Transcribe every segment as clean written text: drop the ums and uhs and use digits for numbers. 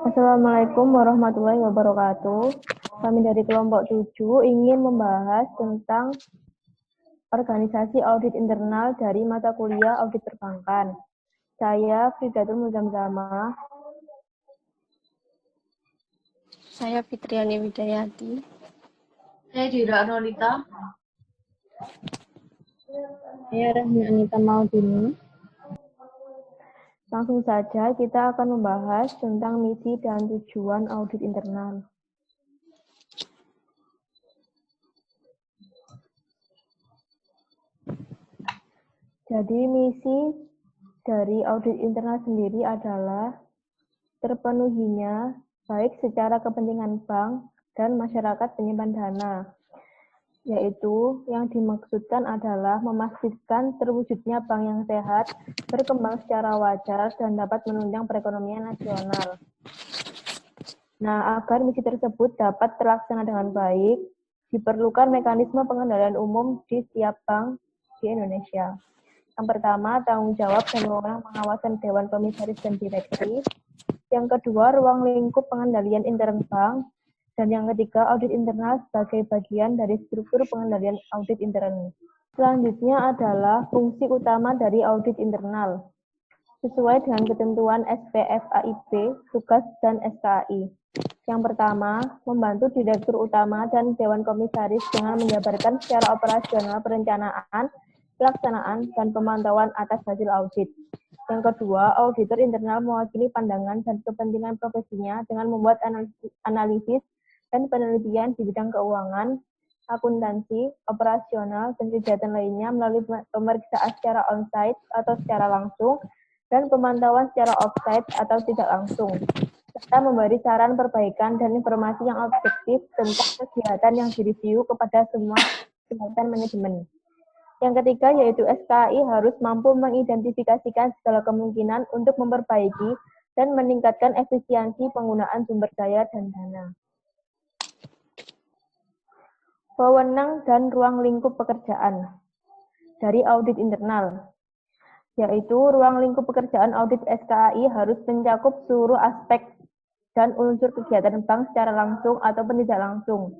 Assalamualaikum warahmatullahi wabarakatuh. Kami dari kelompok 7 ingin membahas tentang organisasi audit internal dari mata kuliah audit perbankan. Saya Fridatul Muzamzama. Saya Fitriani Widayati. Saya Dira Nolita. Saya Rahmi Anita Maudini. Langsung saja kita akan membahas tentang misi dan tujuan audit internal. Jadi misi dari audit internal sendiri adalah terpenuhinya baik secara kepentingan bank dan masyarakat penyimpan dana, yaitu yang dimaksudkan adalah memastikan terwujudnya bank yang sehat, berkembang secara wajar, dan dapat menunjang perekonomian nasional. Nah, agar misi tersebut dapat terlaksana dengan baik, diperlukan mekanisme pengendalian umum di setiap bank di Indonesia. Yang pertama, tanggung jawab dan wewenang pengawasan Dewan Komisaris dan Direksi. Yang kedua, ruang lingkup pengendalian intern bank. Dan yang ketiga, audit internal sebagai bagian dari struktur pengendalian audit intern. Selanjutnya adalah fungsi utama dari audit internal. Sesuai dengan ketentuan SPFAIB, tugas dan SKAI. Yang pertama, membantu Direktur Utama dan Dewan Komisaris dengan menjabarkan secara operasional perencanaan, pelaksanaan, dan pemantauan atas hasil audit. Yang kedua, auditor internal mewakili pandangan dan kepentingan profesinya dengan membuat analisis dan penelitian di bidang keuangan, akuntansi, operasional, dan kegiatan lainnya melalui pemeriksaan secara on-site atau secara langsung, dan pemantauan secara off-site atau tidak langsung, serta memberi saran perbaikan dan informasi yang objektif tentang kegiatan yang direview kepada semua tingkatan manajemen. Yang ketiga yaitu SKAI harus mampu mengidentifikasikan segala kemungkinan untuk memperbaiki dan meningkatkan efisiensi penggunaan sumber daya dan dana. Wewenang dan ruang lingkup pekerjaan dari audit internal, yaitu ruang lingkup pekerjaan audit SKAI harus mencakup seluruh aspek dan unsur kegiatan bank secara langsung ataupun tidak langsung.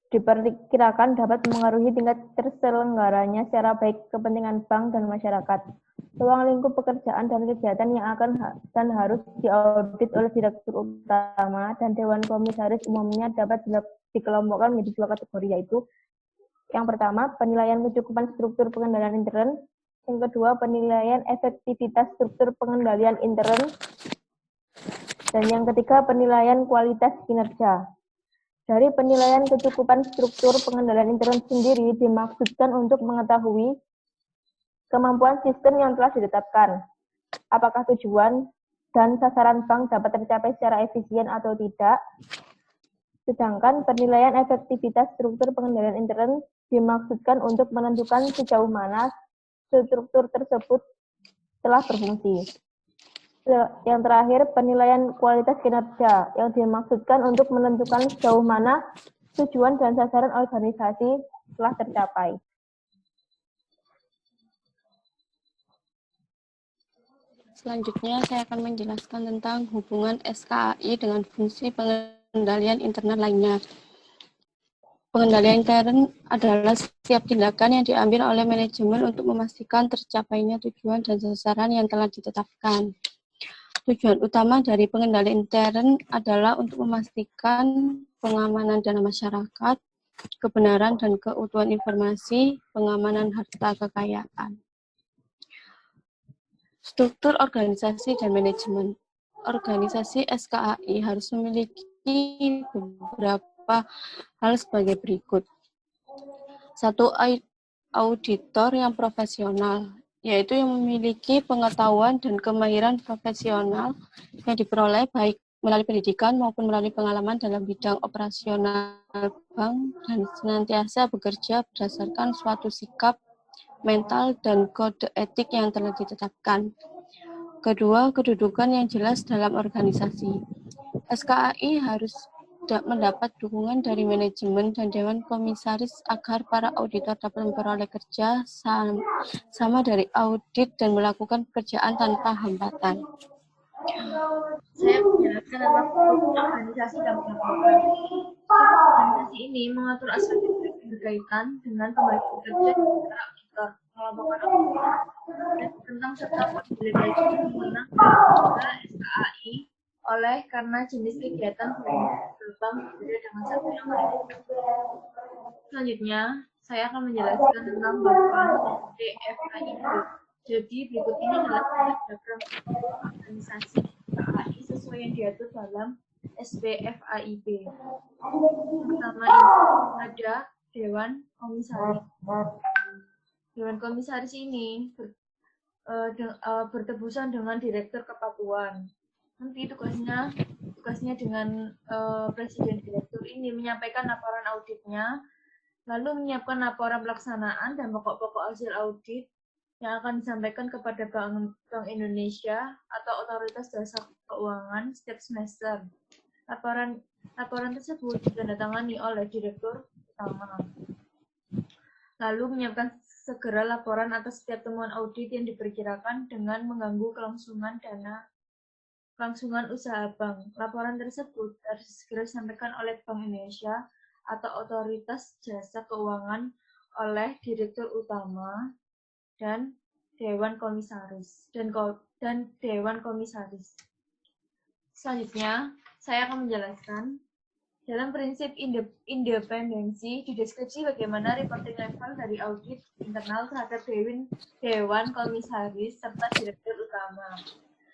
Diperkirakan dapat mengaruhi tingkat terselenggaranya secara baik kepentingan bank dan masyarakat. Ruang lingkup pekerjaan dan kegiatan yang akan dan harus diaudit oleh Direktur Utama dan Dewan Komisaris umumnya dapat dikelompokkan menjadi dua kategori, yaitu yang pertama, penilaian kecukupan struktur pengendalian intern. Yang kedua, penilaian efektivitas struktur pengendalian intern. Dan yang ketiga, penilaian kualitas kinerja. Dari penilaian kecukupan struktur pengendalian intern sendiri dimaksudkan untuk mengetahui kemampuan sistem yang telah ditetapkan, apakah tujuan dan sasaran bank dapat tercapai secara efisien atau tidak. Sedangkan penilaian efektivitas struktur pengendalian intern dimaksudkan untuk menentukan sejauh mana struktur tersebut telah berfungsi. Yang terakhir, penilaian kualitas kinerja yang dimaksudkan untuk menentukan sejauh mana tujuan dan sasaran organisasi telah tercapai. Selanjutnya, saya akan menjelaskan tentang hubungan SKAI dengan fungsi pengendalian internal lainnya. Pengendalian intern adalah setiap tindakan yang diambil oleh manajemen untuk memastikan tercapainya tujuan dan sasaran yang telah ditetapkan. Tujuan utama dari pengendalian intern adalah untuk memastikan pengamanan dana masyarakat, kebenaran dan keutuhan informasi, pengamanan harta kekayaan. Struktur organisasi dan manajemen. Organisasi SKAI harus memiliki beberapa hal sebagai berikut. Satu, auditor yang profesional, yaitu yang memiliki pengetahuan dan kemahiran profesional yang diperoleh baik melalui pendidikan maupun melalui pengalaman dalam bidang operasional bank dan senantiasa bekerja berdasarkan suatu sikap, mental, dan kode etik yang telah ditetapkan. Kedua, kedudukan yang jelas dalam organisasi. SKAI harus tidak mendapat dukungan dari manajemen dan Dewan Komisaris agar para auditor dapat memperoleh kerja sama dari audit dan melakukan pekerjaan tanpa hambatan. Saya menjelaskan tentang organisasi dan pelaporan. Organisasi ini mengatur aspek yang berkaitan dengan pembagian kerja antara auditor, mengelompokkan auditor, dan tentang serta delegasi wewenang kepada SKAI oleh karena jenis kegiatan berkembang berbeda dengan satu yang lain. Selanjutnya, saya akan menjelaskan tentang bagian SPFAIB. Jadi, berikut ini adalah diagram organisasi SKAI sesuai yang diatur dalam SPFAIB. Pertama ini ada Dewan Komisaris. Dewan Komisaris ini bertebusan dengan Direktur Kepatuan. Nanti tugasnya dengan Presiden Direktur ini menyampaikan laporan auditnya, lalu menyiapkan laporan pelaksanaan dan pokok-pokok hasil audit yang akan disampaikan kepada Bank Indonesia atau Otoritas Jasa Keuangan setiap semester. Laporan tersebut ditandatangani oleh Direktur Utama. Lalu menyiapkan segera laporan atas setiap temuan audit yang diperkirakan dengan mengganggu kelangsungan usaha bank. Laporan tersebut harus segera disampaikan oleh Bank Indonesia atau Otoritas Jasa Keuangan oleh Direktur Utama dan Dewan Komisaris dan Dewan Komisaris. Selanjutnya, saya akan menjelaskan dalam prinsip independensi di deskripsi bagaimana reporting level dari audit internal terhadap Dewan Komisaris serta Direktur Utama.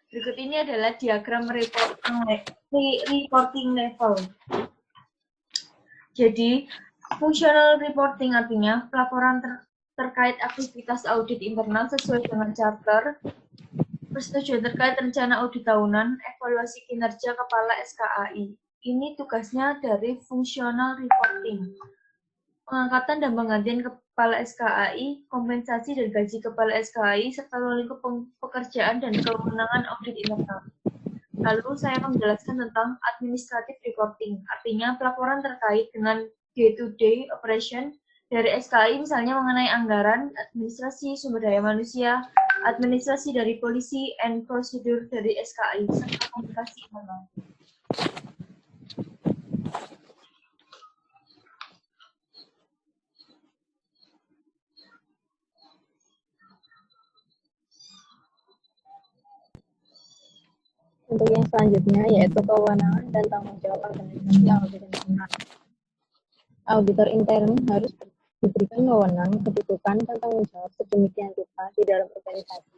Berikut ini adalah diagram reporting level. Jadi, functional reporting artinya pelaporan terkait aktivitas audit internal sesuai dengan charter, persetujuan terkait rencana audit tahunan, evaluasi kinerja Kepala SKAI. Ini tugasnya dari functional reporting. Pengangkatan dan penggantian Kepala SKAI, kompensasi dan gaji Kepala SKAI, serta lingkup pekerjaan dan kewenangan audit internal. Lalu saya akan menjelaskan tentang administrative reporting, artinya pelaporan terkait dengan day-to-day operation dari SKAI, misalnya mengenai anggaran, administrasi, sumber daya manusia, administrasi dari polisi, and prosedur dari SKAI, serta komunikasi internal. Untuk yang selanjutnya yaitu kewenangan dan tanggung jawab organisasi audit internal. Auditor intern harus diberikan wewenang, kedudukan, dan tanggung jawab sedemikian rupa di dalam organisasi,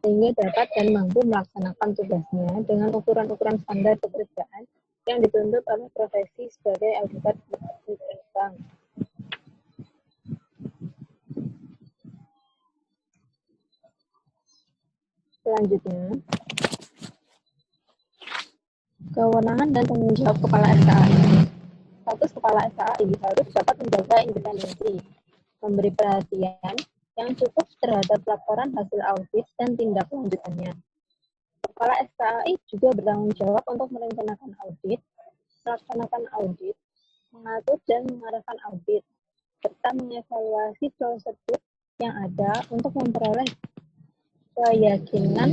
sehingga dapat dan mampu melaksanakan tugasnya dengan ukuran-ukuran standar pekerjaan yang dituntut oleh profesi sebagai auditor bank. Selanjutnya, kewenangan dan tanggung jawab Kepala SKAI. Status Kepala SKAI harus dapat menjaga independensi, memberi perhatian yang cukup terhadap laporan hasil audit dan tindak lanjutannya. Kepala SKAI juga bertanggung jawab untuk merencanakan audit, melaksanakan audit, mengatur dan mengarahkan audit, serta mengevaluasi prosedur yang ada untuk memperoleh keyakinan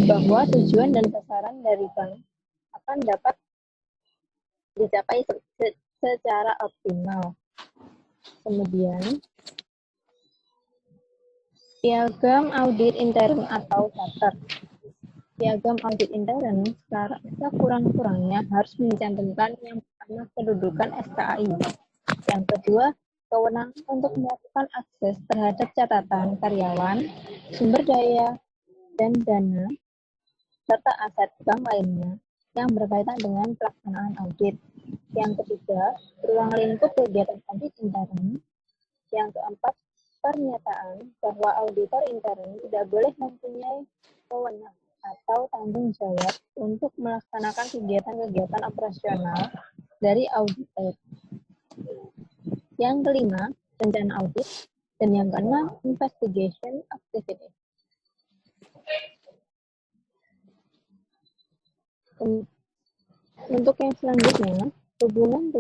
bahwa tujuan dan sasaran dari bank akan dapat dicapai secara optimal. Kemudian, piagam audit intern atau charter. Piagam audit intern sekurang-kurangnya harus mencantumkan yang pertama kedudukan SKAI. Yang kedua, kewenangan untuk melakukan akses terhadap catatan karyawan, sumber daya, dan dana, serta aset bank lainnya yang berkaitan dengan pelaksanaan audit. Yang ketiga, ruang lingkup kegiatan audit intern. Yang keempat, pernyataan bahwa auditor intern tidak boleh mempunyai wewenang atau tanggung jawab untuk melaksanakan kegiatan-kegiatan operasional dari auditor. Yang kelima, rencana audit. Dan yang keenam, investigation activity. Untuk yang selanjutnya, Hubungan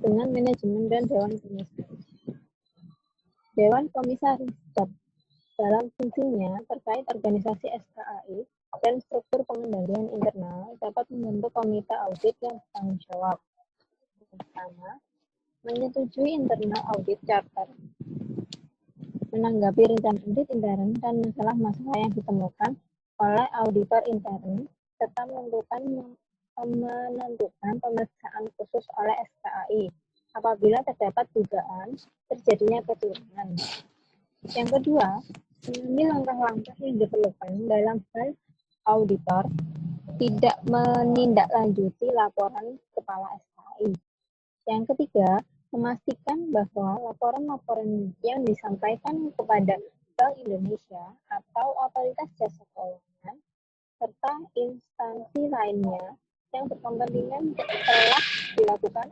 dengan manajemen dan Dewan Komisaris. Dewan Komisaris dalam fungsinya terkait organisasi SKAI dan struktur pengendalian internal dapat membentuk komite audit yang bertanggung jawab. Pertama, menyetujui internal audit charter, menanggapi rencana audit intern dan masalah-masalah yang ditemukan oleh auditor intern, serta menentukan pemeriksaan khusus oleh SKAI apabila terdapat dugaan terjadinya kecurangan. Yang kedua, mengambil langkah-langkah yang diperlukan dalam hal auditor tidak menindaklanjuti laporan kepala SKAI. Yang ketiga, memastikan bahwa laporan-laporan yang disampaikan kepada Bank Indonesia atau Otoritas Jasa Keuangan serta instansi lainnya yang berkepentingan telah dilakukan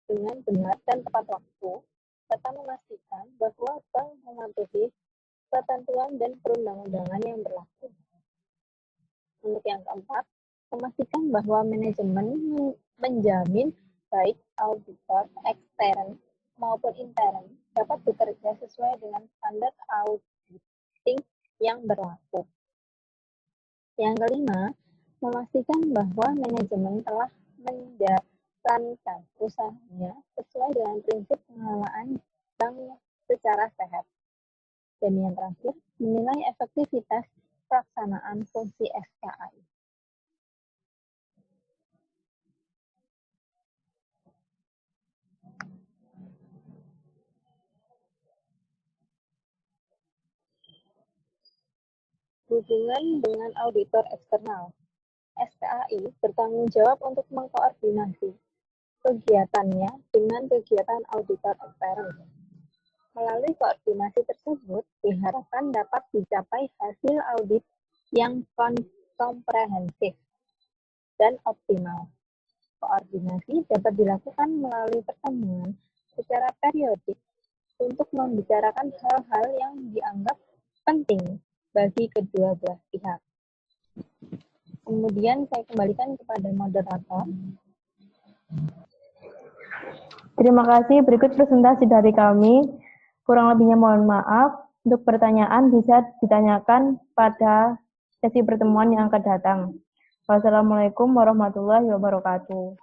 dengan benar dan tepat waktu, serta memastikan bahwa bank mematuhi ketentuan dan perundang-undangan yang berlaku. Untuk yang keempat, memastikan bahwa manajemen menjamin baik auditor ekstern maupun intern dapat bekerja sesuai dengan standar auditing yang berlaku. Yang kelima, memastikan bahwa manajemen telah menjalankan usahanya sesuai dengan prinsip pengelolaan bank secara sehat. Dan yang terakhir, menilai efektivitas pelaksanaan fungsi SKAI. Hubungan dengan auditor eksternal. SKAI bertanggung jawab untuk mengkoordinasi kegiatannya dengan kegiatan auditor ekstern. Melalui koordinasi tersebut, diharapkan dapat dicapai hasil audit yang komprehensif dan optimal. Koordinasi dapat dilakukan melalui pertemuan secara periodik untuk membicarakan hal-hal yang dianggap penting bagi kedua belah pihak. Kemudian saya kembalikan kepada moderator. Terima kasih. Berikut presentasi dari kami. Kurang lebihnya mohon maaf. Untuk pertanyaan bisa ditanyakan pada sesi pertemuan yang akan datang. Wassalamualaikum warahmatullahi wabarakatuh.